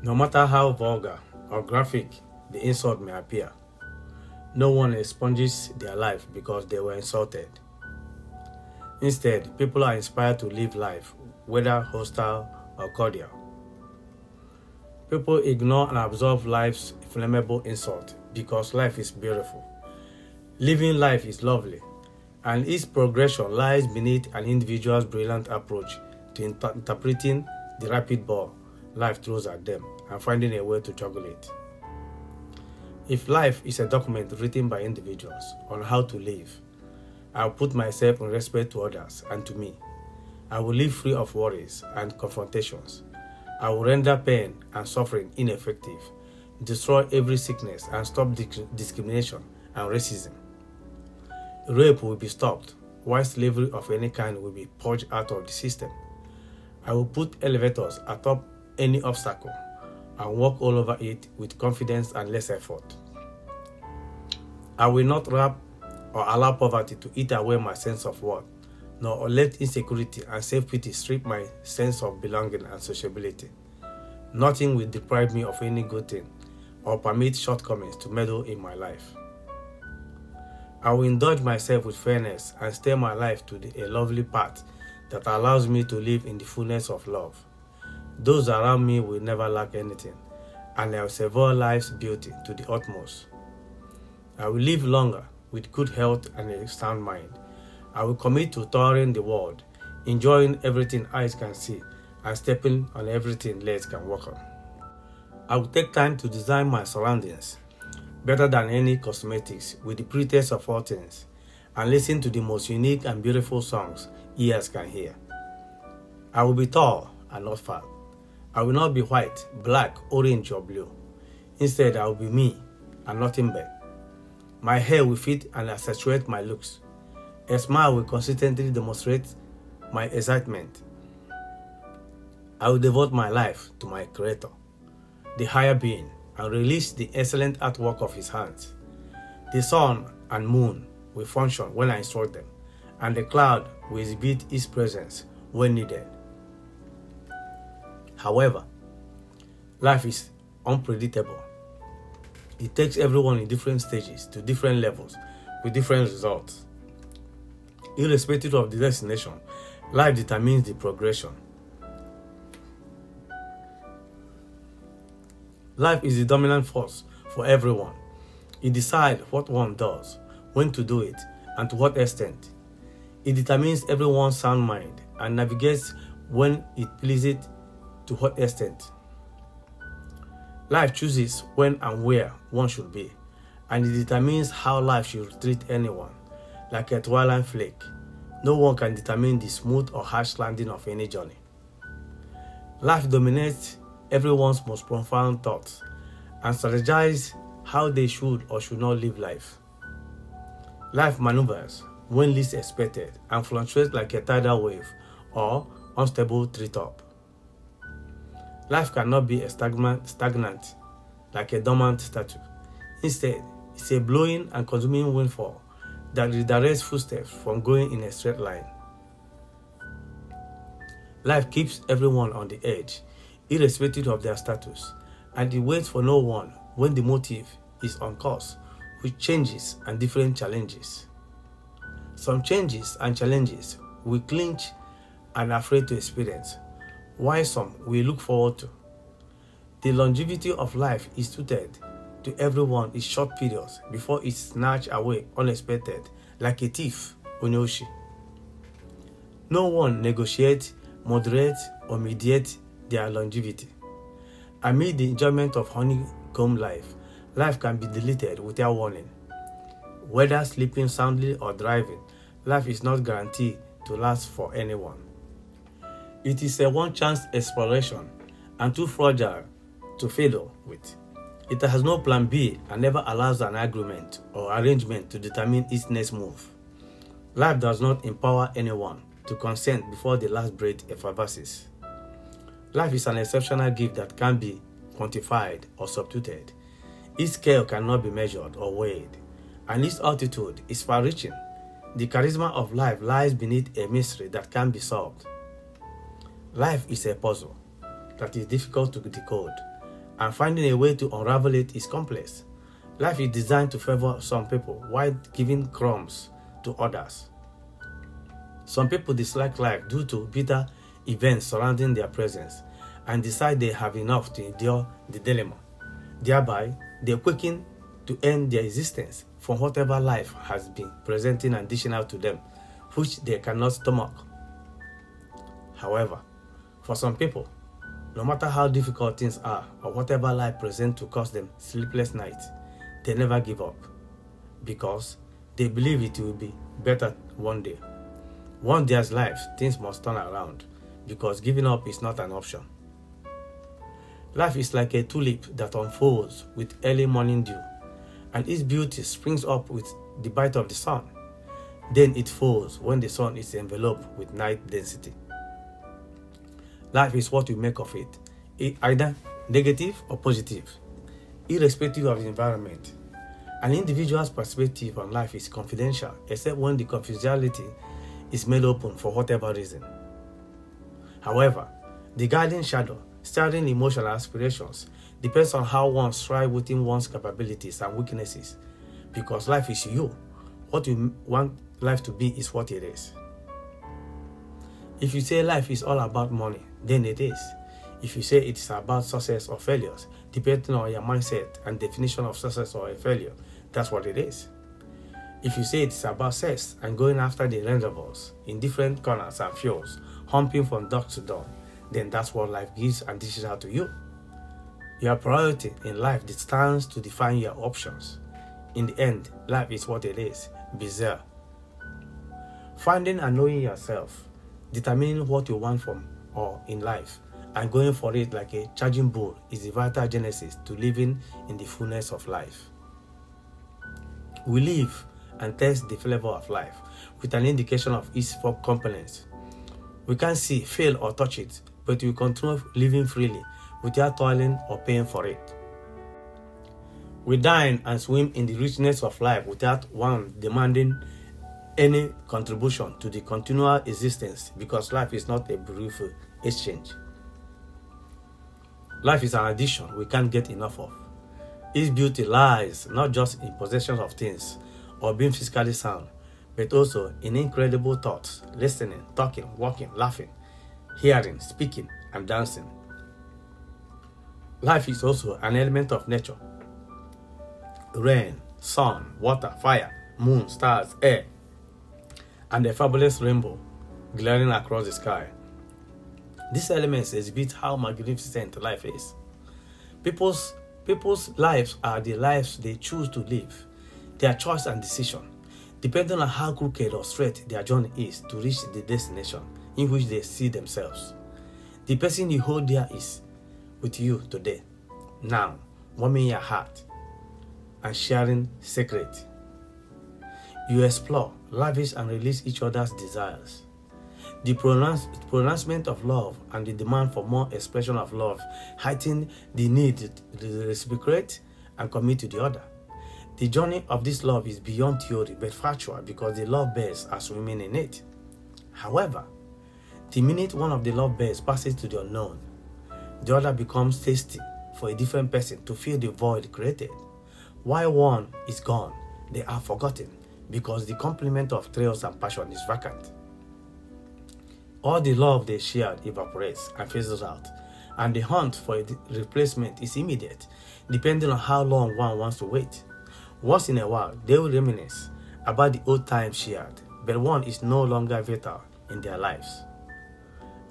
No matter how vulgar or graphic the insult may appear, no one expunges their life because they were insulted. Instead, people are inspired to live life, whether hostile or cordial. People ignore and absorb life's flammable insult because life is beautiful. Living life is lovely, and its progression lies beneath an individual's brilliant approach to interpreting the rapid ball life throws at them and finding a way to juggle it. If life is a document written by individuals on how to live, I will put myself in respect to others and to me. I will live free of worries and confrontations. I will render pain and suffering ineffective, destroy every sickness and stop discrimination and racism. Rape will be stopped, while slavery of any kind will be purged out of the system. I will put elevators atop any obstacle and walk all over it with confidence and less effort. I will not rap or allow poverty to eat away my sense of worth, nor let insecurity and self-pity strip my sense of belonging and sociability. Nothing will deprive me of any good thing or permit shortcomings to meddle in my life. I will indulge myself with fairness and steer my life to a lovely path that allows me to live in the fullness of love. Those around me will never lack anything, and I will savor life's beauty to the utmost. I will live longer with good health and a sound mind. I will commit to touring the world, enjoying everything eyes can see and stepping on everything legs can walk on. I will take time to design my surroundings better than any cosmetics with the prettiest of all things, and listen to the most unique and beautiful songs ears can hear. I will be tall and not fat. I will not be white, black, orange, or blue. Instead, I will be me and nothing but. My hair will fit and accentuate my looks. A smile will consistently demonstrate my excitement. I will devote my life to my Creator, the higher being, and release the excellent artwork of His hands. The sun and moon will function when I instruct them, and the cloud will exhibit its presence when needed. However, life is unpredictable. It takes everyone in different stages to different levels with different results. Irrespective of the destination, life determines the progression. Life is the dominant force for everyone. It decides what one does, when to do it, and to what extent. It determines everyone's sound mind and navigates when it pleases to what extent. Life chooses when and where one should be, and it determines how life should treat anyone. Like a twilight flake, no one can determine the smooth or harsh landing of any journey. Life dominates everyone's most profound thoughts and strategizes how they should or should not live life. Life maneuvers when least expected and fluctuates like a tidal wave or unstable treetop. Life cannot be stagnant like a dormant statue. Instead, it's a blowing and consuming windfall that redirects footsteps from going in a straight line. Life keeps everyone on the edge, irrespective of their status, and it waits for no one when the motive is on course, with changes and different challenges. Some changes and challenges we clinch and are afraid to experience, while some we look forward to. The longevity of life is suited to everyone in short periods before it's snatched away unexpected, like a thief, Onyoshi. No one negotiates, moderates, or mediates their longevity. Amid the enjoyment of honeycomb life, life can be deleted without warning. Whether sleeping soundly or driving, life is not guaranteed to last for anyone. It is a one-chance exploration and too fragile to fiddle with. It has no plan B and never allows an agreement or arrangement to determine its next move. Life does not empower anyone to consent before the last breath effervesces. Life is an exceptional gift that can be quantified or substituted. Its scale cannot be measured or weighed, and its altitude is far-reaching. The charisma of life lies beneath a mystery that can be solved. Life is a puzzle that is difficult to decode, and finding a way to unravel it is complex. Life is designed to favor some people while giving crumbs to others. Some people dislike life due to bitter events surrounding their presence and decide they have enough to endure the dilemma. Thereby, they quicken to end their existence from whatever life has been presenting and dishing out to them, which they cannot stomach. However, for some people, no matter how difficult things are or whatever life presents to cause them sleepless nights, they never give up because they believe it will be better one day. One day's life, things must turn around because giving up is not an option. Life is like a tulip that unfolds with early morning dew, and its beauty springs up with the bite of the sun. Then it falls when the sun is enveloped with night density. Life is what we make of it, either negative or positive, irrespective of the environment. An individual's perspective on life is confidential, except when the confidentiality is made open for whatever reason. However, the guiding shadow, steering emotional aspirations, depends on how one strives within one's capabilities and weaknesses, because life is you. What you want life to be is what it is. If you say life is all about money, then it is. If you say it is about success or failures, depending on your mindset and definition of success or a failure, that's what it is. If you say it is about sex and going after the rendezvous in different corners and fields, humping from dusk to dawn, then that's what life gives and dishes out to you. Your priority in life stands to define your options. In the end, life is what it is. Be there. Finding and knowing yourself, determining what you want from or in life, and going for it like a charging bull is the vital genesis to living in the fullness of life. We live and taste the flavor of life with an indication of its four components. We can't see, feel, or touch it, but we continue living freely without toiling or paying for it. We dine and swim in the richness of life without one demanding any contribution to the continual existence, because life is not a brief exchange. Life is an addition we can't get enough of. Its beauty lies not just in possession of things or being physically sound, but also in incredible thoughts, listening, talking, walking, laughing, hearing, speaking, and dancing. Life is also an element of nature. Rain, sun, water, fire, moon, stars, air, and a fabulous rainbow glaring across the sky. These elements exhibit how magnificent life is. People's lives are the lives they choose to live, their choice and decision, depending on how crooked or straight their journey is to reach the destination in which they see themselves. The person you hold there is with you today, now, warming your heart and sharing secret. You explore, lavish, and release each other's desires. The pronouncement of love and the demand for more expression of love heighten the need to reciprocate and commit to the other. The journey of this love is beyond theory but factual, because the love birds are swimming in it. However, the minute one of the love birds passes to the unknown, the other becomes thirsty for a different person to fill the void created. While one is gone, they are forgotten, because the complement of thrills and passion is vacant. All the love they shared evaporates and fizzles out, and the hunt for a replacement is immediate, depending on how long one wants to wait. Once in a while, they will reminisce about the old times shared, but one is no longer vital in their lives.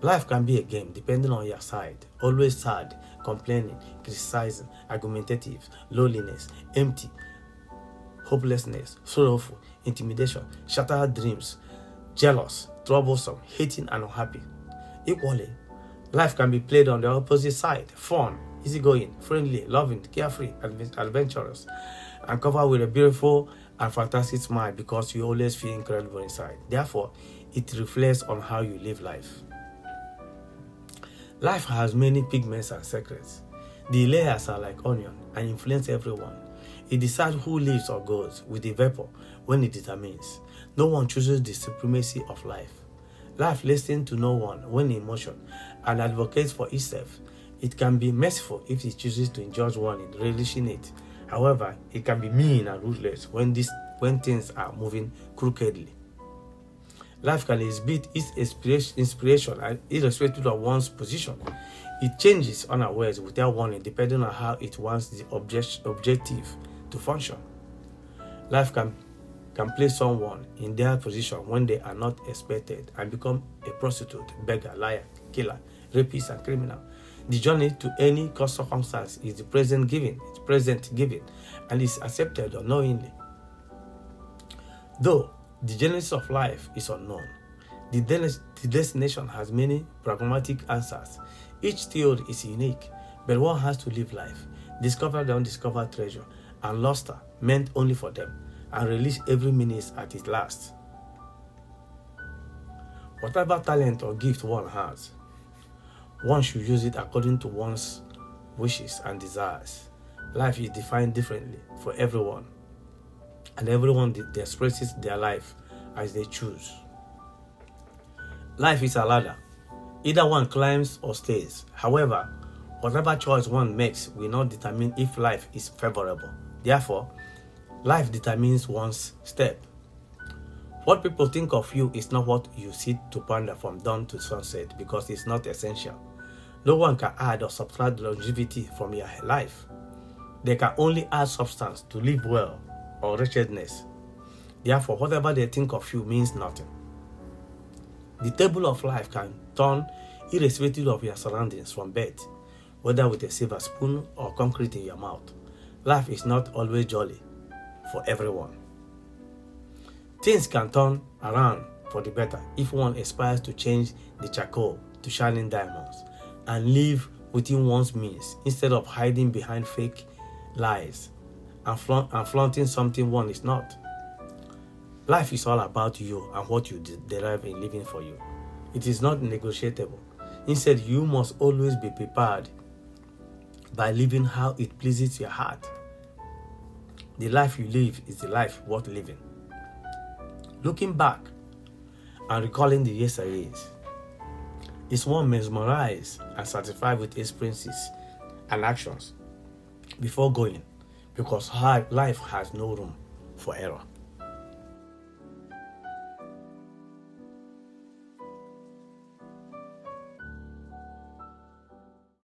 Life can be a game depending on your side, always sad, complaining, criticizing, argumentative, loneliness, empty, hopelessness, sorrowful, intimidation, shattered dreams, jealous, troublesome, hating, and unhappy. Equally, life can be played on the opposite side, fun, easygoing, friendly, loving, carefree, adventurous, and covered with a beautiful and fantastic smile, because you always feel incredible inside. Therefore, it reflects on how you live life. Life has many pigments and secrets. The layers are like onion and influence everyone. It decides who lives or goes with the vapor when it determines. No one chooses the supremacy of life. Life listens to no one when in motion and advocates for itself. It can be merciful if it chooses to indulge one in relishing it. However, it can be mean and ruthless when things are moving crookedly. Life can exhibit its inspiration and irrespective of one's position. It changes unawares without warning depending on how it wants the objective to function. Life can place someone in their position when they are not expected and become a prostitute, beggar, liar, killer, rapist, and criminal. The journey to any circumstance is the present giving, and is accepted unknowingly. Though the genesis of life is unknown, the destination has many pragmatic answers. Each theory is unique, but one has to live life, discover the undiscovered treasure, and luster meant only for them, and release every minute at its last. Whatever talent or gift one has, one should use it according to one's wishes and desires. Life is defined differently for everyone, and everyone expresses their life as they choose. Life is a ladder. Either one climbs or stays. However, whatever choice one makes will not determine if life is favorable. Therefore, life determines one's step. What people think of you is not what you sit to ponder from dawn to sunset, because it's not essential. No one can add or subtract longevity from your life. They can only add substance to live well or wretchedness. Therefore, whatever they think of you means nothing. The table of life can turn irrespective of your surroundings from birth, whether with a silver spoon or concrete in your mouth. Life is not always jolly for everyone. Things can turn around for the better if one aspires to change the charcoal to shining diamonds and live within one's means instead of hiding behind fake lies and flaunting something one is not. Life is all about you and what you derive in living for you. It is not negotiable. Instead, you must always be prepared by living how it pleases your heart. The life you live is the life worth living. Looking back and recalling the yesterdays, is one mesmerized and satisfied with experiences and actions before going, because life has no room for error.